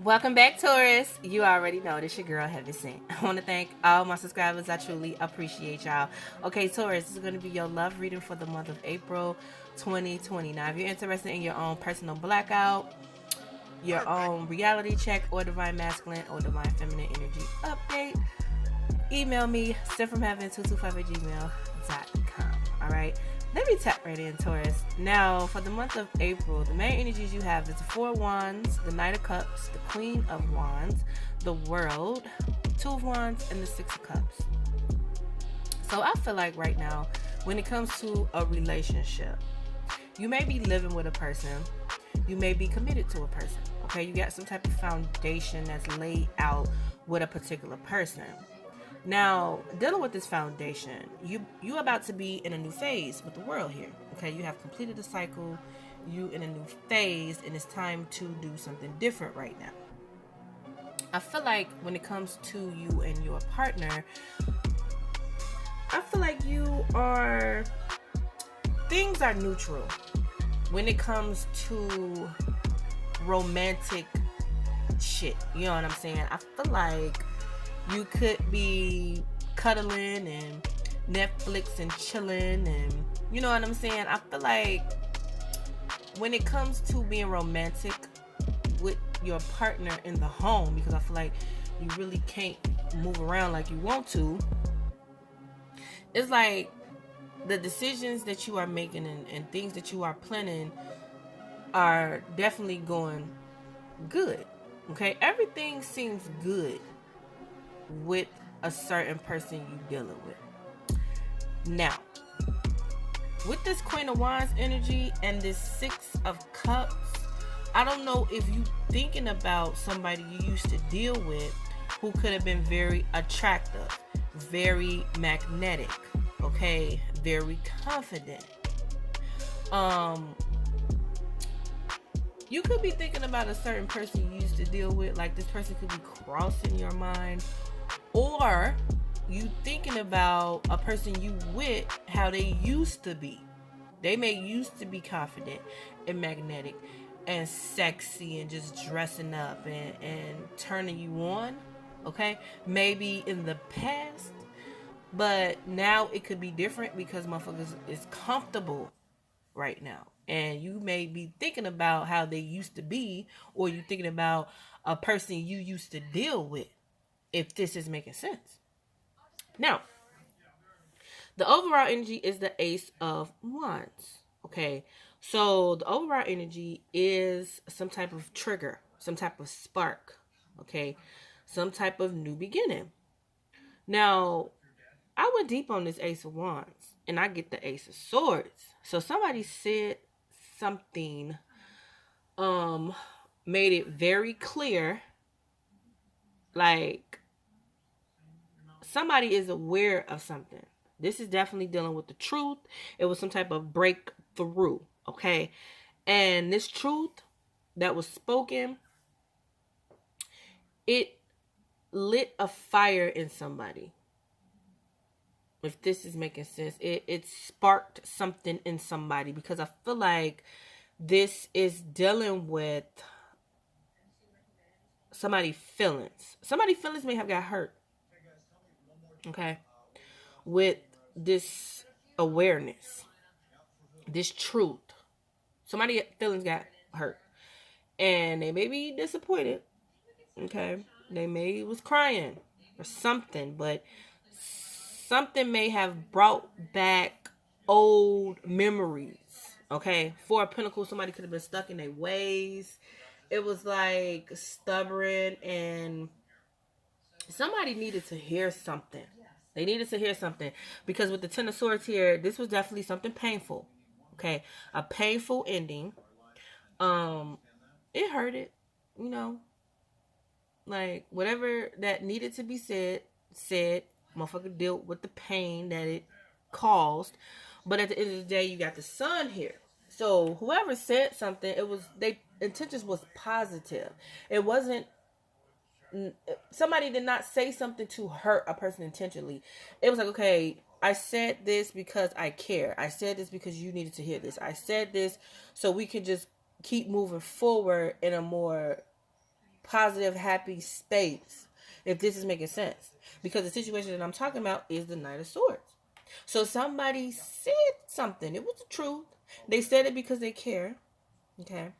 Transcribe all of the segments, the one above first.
Welcome back, Taurus. You already know this your girl Heaven Sent. I want to thank all my subscribers. I truly appreciate y'all. Okay, Taurus, this is going to be your love reading for the month of April 2020. Now, if you're interested in your own personal blackout, your own reality check, or divine masculine or divine feminine energy update, email me, sentfromheaven225 at gmail.com. All right. Let me tap right in, Taurus. Now, for the month of April, the main energies you have is the Four of Wands, the Knight of Cups, the Queen of Wands, the World, Two of Wands, and the Six of Cups. So I feel like right now, when it comes to a relationship, you may be living with a person. You may be committed to a person. Okay, you got some type of foundation that's laid out with a particular person. Now, dealing with this foundation, you about to be in a new phase with the world here. Okay, you have completed the cycle, you in a new phase, and it's time to do something different right now. I feel like when it comes to you and your partner, I feel like things are neutral when it comes to romantic shit. You know what I'm saying? I feel like you could be cuddling and Netflix and chilling, and you know what I'm saying? I feel like when it comes to being romantic with your partner in the home, because I feel like you really can't move around like you want to, it's like the decisions that you are making and things that you are planning are definitely going good. Okay, everything seems good with a certain person you dealing with. Now, with this Queen of Wands energy and this Six of Cups, I don't know if you thinking about somebody you used to deal with who could have been very attractive, very magnetic, okay, very confident. You could be thinking about a certain person you used to deal with, like this person could be crossing your mind. Or you thinking about a person you with, how they used to be. They may used to be confident and magnetic and sexy and just dressing up and turning you on. Okay? Maybe in the past. But now it could be different because motherfuckers is comfortable right now. And you may be thinking about how they used to be, or you thinking about a person you used to deal with, if this is making sense. Now, the overall energy is the Ace of Wands. Okay, so the overall energy is some type of trigger, some type of spark. Okay, some type of new beginning. Now, I went deep on this Ace of Wands, and I get the Ace of Swords. So somebody said something, made it very clear, like somebody is aware of something. This is definitely dealing with the truth. It was some type of breakthrough, okay? And this truth that was spoken, it lit a fire in somebody. If this is making sense, it sparked something in somebody, because I feel like this is dealing with somebody's feelings. Somebody's feelings may have got hurt, okay, with this awareness, this truth. Somebody's feelings got hurt, and they may be disappointed, okay? They may was crying or something, but something may have brought back old memories, okay? Four of Pentacles, somebody could have been stuck in their ways. It was like stubborn, and somebody needed to hear something. They needed to hear something, because with the Ten of Swords here, this was definitely something painful, okay? A painful ending. It hurted, you know, like whatever that needed to be said. Motherfucker dealt with the pain that it caused. But at the end of the day, you got the Sun here. So whoever said something, it was, they intentions was positive. It wasn't, somebody did not say something to hurt a person intentionally. It was like, okay, I said this because I care. I said this because you needed to hear this. I said this so we can just keep moving forward in a more positive, happy space. If this is making sense. Because the situation that I'm talking about is the Knight of Swords. So somebody said something. It was the truth. They said it because they care. Okay.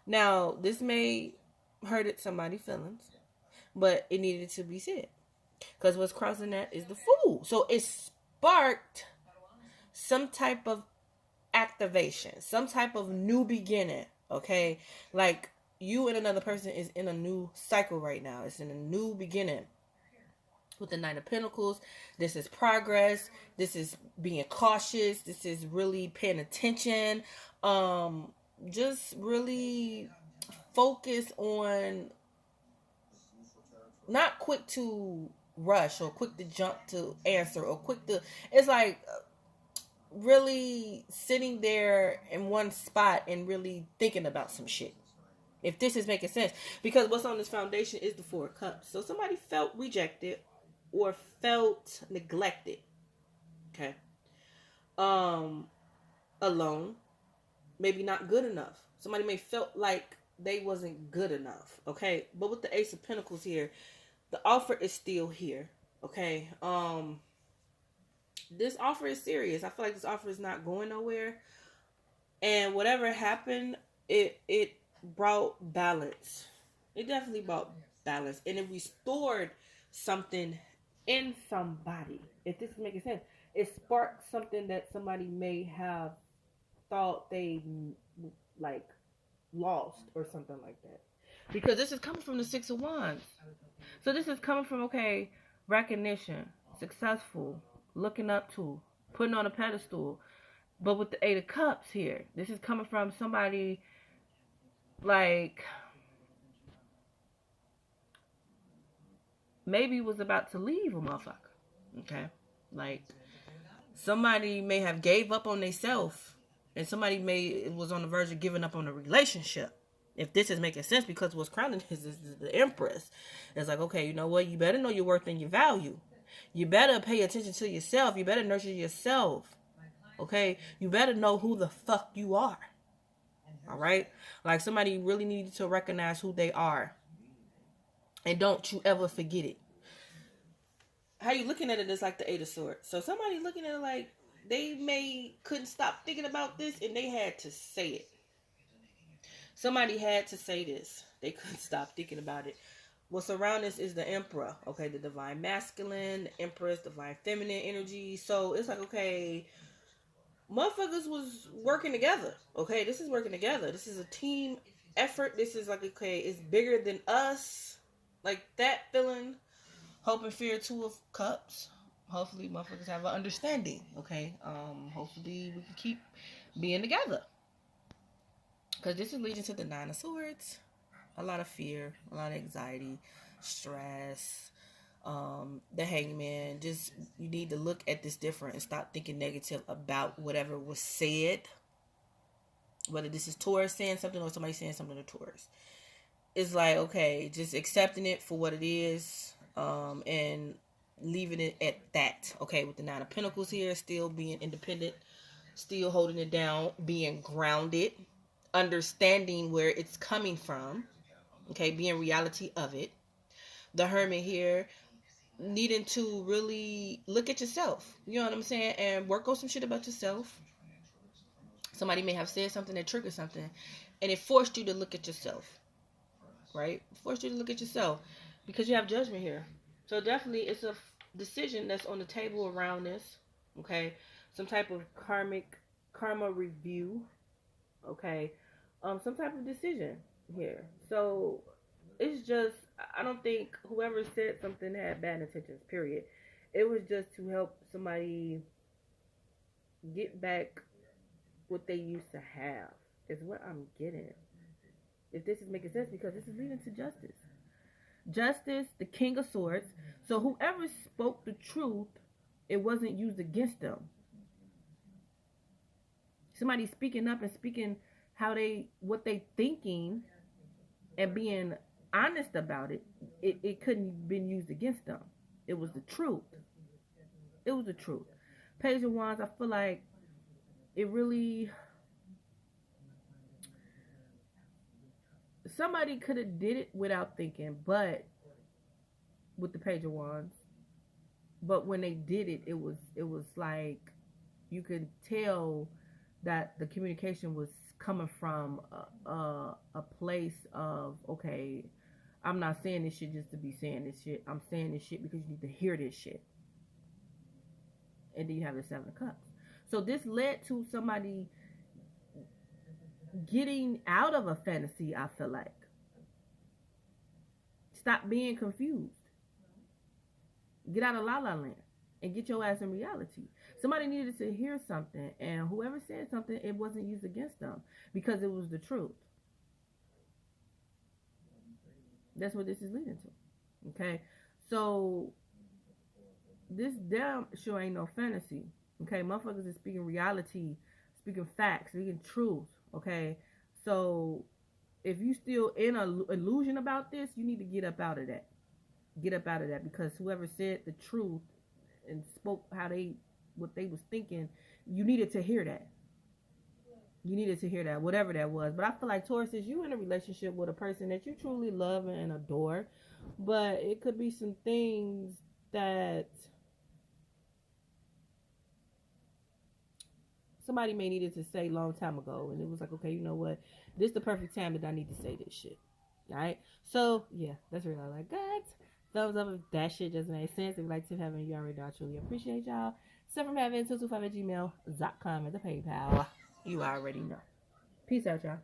Now, this may hurt somebody's feelings, but it needed to be said. Because what's crossing that is the Fool. So it sparked some type of activation, some type of new beginning. Okay. Like you and another person is in a new cycle right now. It's in a new beginning. With the Nine of Pentacles, this is progress. This is being cautious. This is really paying attention. Just really focus on not quick to rush or quick to jump to answer or quick to. It's like really sitting there in one spot and really thinking about some shit. If this is making sense, because what's on this foundation is the Four of Cups. So somebody felt rejected or felt neglected. Okay. Alone. Maybe not good enough. Somebody may felt like they wasn't good enough. Okay. But with the Ace of Pentacles here, the offer is still here. Okay. This offer is serious. I feel like this offer is not going nowhere. And whatever happened, it brought balance. It definitely brought balance. And it restored something in somebody. If this is making sense, it sparked something that somebody may have thought they like lost or something like that. Because this is coming from the Six of Wands. So this is coming from, okay, recognition, successful, looking up to, putting on a pedestal. But with the Eight of Cups here, this is coming from somebody like maybe was about to leave a motherfucker. Okay. Like somebody may have gave up on themselves, and somebody was on the verge of giving up on a relationship. If this is making sense, because what's crowning is the Empress. It's like, okay, you know what? You better know your worth and your value. You better pay attention to yourself. You better nurture yourself. Okay? You better know who the fuck you are. All right? Like somebody really needed to recognize who they are. And don't you ever forget it. How you looking at it is like the Eight of Swords. So somebody looking at it like they couldn't stop thinking about this and they had to say it. Somebody had to say this. They couldn't stop thinking about it. What's around this is the Emperor. Okay, the Divine Masculine, the Empress, Divine Feminine energy. So it's like, okay, motherfuckers was working together. Okay, this is working together. This is a team effort. This is like, okay, it's bigger than us. Like that feeling. Hope and fear, Two of Cups. Hopefully motherfuckers have an understanding. Okay. Hopefully we can keep being together. Because this is leading to the Nine of Swords. A lot of fear, a lot of anxiety, stress, the Hangman. Just, you need to look at this different and stop thinking negative about whatever was said. Whether this is Taurus saying something or somebody saying something to Taurus. It's like, okay, just accepting it for what it is, and leaving it at that. Okay, with the Nine of Pentacles here, still being independent, still holding it down, being grounded, understanding where it's coming from. Okay, being reality of it. The Hermit here, needing to really look at yourself. You know what I'm saying? And work on some shit about yourself. Somebody may have said something that triggered something, and it forced you to look at yourself. Right? Forced you to look at yourself. Because you have judgment here. So definitely it's a decision that's on the table around this. Okay? Some type of karma review. Okay? Some type of decision here. So it's just, I don't think whoever said something had bad intentions, period. It was just to help somebody get back what they used to have, is what I'm getting. If this is making sense, because this is leading to justice. Justice, the King of Swords. So whoever spoke the truth, it wasn't used against them. Somebody speaking up and speaking what they thinking and being honest about it, it couldn't have been used against them. It was the truth. It was the truth. Page of Wands, I feel like it really somebody could have did it without thinking, but with the Page of Wands. But when they did it, it was like you could tell that the communication was coming from a place of, okay, I'm not saying this shit just to be saying this shit. I'm saying this shit because you need to hear this shit. And then you have the Seven of Cups. So this led to somebody getting out of a fantasy, I feel like. Stop being confused. Get out of La La Land and get your ass in reality. Somebody needed to hear something, and whoever said something, it wasn't used against them because it was the truth. That's what this is leading to. Okay? So this damn sure ain't no fantasy. Okay? Motherfuckers is speaking reality, speaking facts, speaking truth. Okay? So if you still in an illusion about this, you need to get up out of that. Get up out of that, because whoever said the truth and spoke what they was thinking, you needed to hear that. You needed to hear that, whatever that was. But I feel like, Taurus, is you in a relationship with a person that you truly love and adore, but it could be some things that somebody may needed to say a long time ago, and it was like, okay, you know what? This is the perfect time that I need to say this shit. All right? So, yeah, that's really all I got. Thumbs up if that shit just made sense. If you like to have it, you already know I truly appreciate y'all. Send from heaven 225 at gmail.com at the PayPal. You already know. Peace out, y'all.